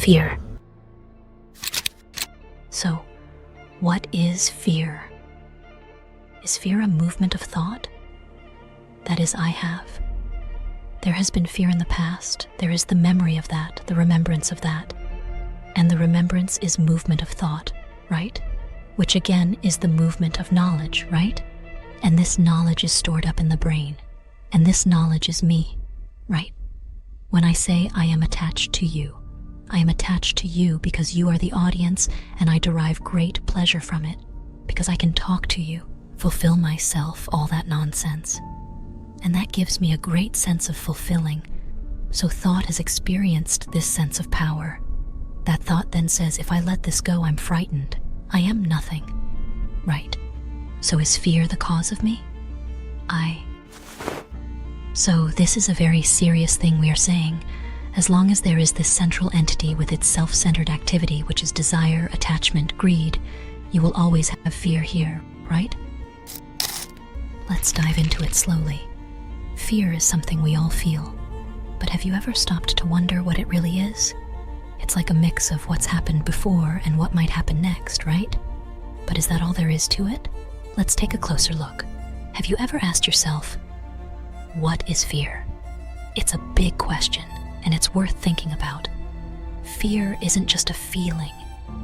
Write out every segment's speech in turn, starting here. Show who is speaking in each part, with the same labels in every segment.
Speaker 1: fear. So, what is fear? Is fear a movement of thought? That is, I have. There has been fear in the past. There is the memory of that, the remembrance of that. And the remembrance is movement of thought, right? Which again is the movement of knowledge, right? And this knowledge is stored up in the brain. And this knowledge is me, right? When I say I am attached to you, I am attached to you because you are the audience and I derive great pleasure from it, because I can talk to you, fulfill myself, all that nonsense. And that gives me a great sense of fulfilling. So thought has experienced this sense of power. That thought then says, if I let this go, I'm frightened. I am nothing, right? So is fear the cause of me? So this is a very serious thing we are saying. As long as there is this central entity with its self-centered activity, which is desire, attachment, greed, you will always have fear here, right? Let's dive into it slowly. Fear is something we all feel. But have you ever stopped to wonder what it really is? It's like a mix of what's happened before and what might happen next, right? But is that all there is to it? Let's take a closer look. Have you ever asked yourself, what is fear? It's a big question, and it's worth thinking about. Fear isn't just a feeling.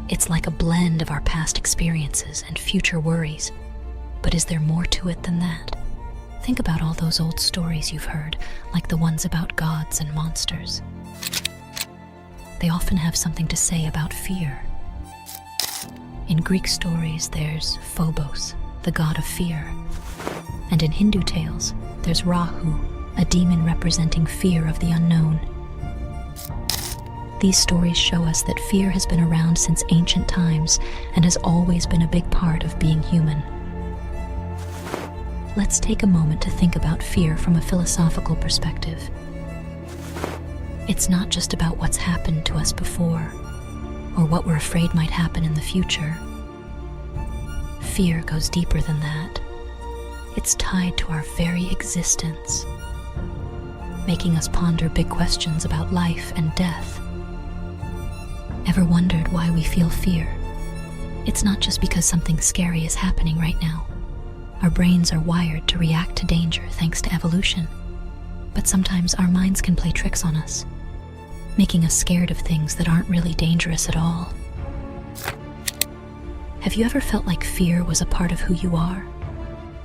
Speaker 1: It's like a blend of our past experiences and future worries. But is there more to it than that? Think about all those old stories you've heard, like the ones about gods and monsters. They often have something to say about fear. In Greek stories, there's Phobos, the god of fear. And in Hindu tales, there's Rahu, a demon representing fear of the unknown. These stories show us that fear has been around since ancient times and has always been a big part of being human. Let's take a moment to think about fear from a philosophical perspective. It's not just about what's happened to us before, or what we're afraid might happen in the future. Fear goes deeper than that. It's tied to our very existence, making us ponder big questions about life and death. Ever wondered why we feel fear? It's not just because something scary is happening right now. Our brains are wired to react to danger thanks to evolution. But sometimes our minds can play tricks on us, making us scared of things that aren't really dangerous at all. Have you ever felt like fear was a part of who you are?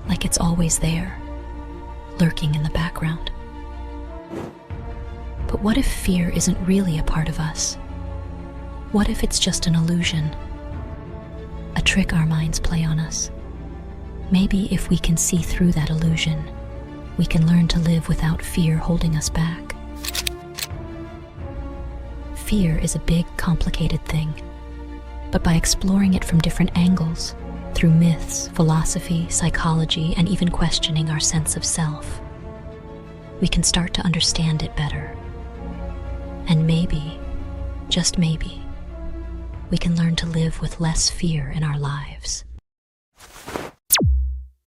Speaker 1: Like it's always there, lurking in the background? But what if fear isn't really a part of us? What if it's just an illusion? A trick our minds play on us? Maybe if we can see through that illusion, we can learn to live without fear holding us back. Fear is a big, complicated thing. But by exploring it from different angles, through myths, philosophy, psychology, and even questioning our sense of self, we can start to understand it better. And maybe, just maybe, we can learn to live with less fear in our lives.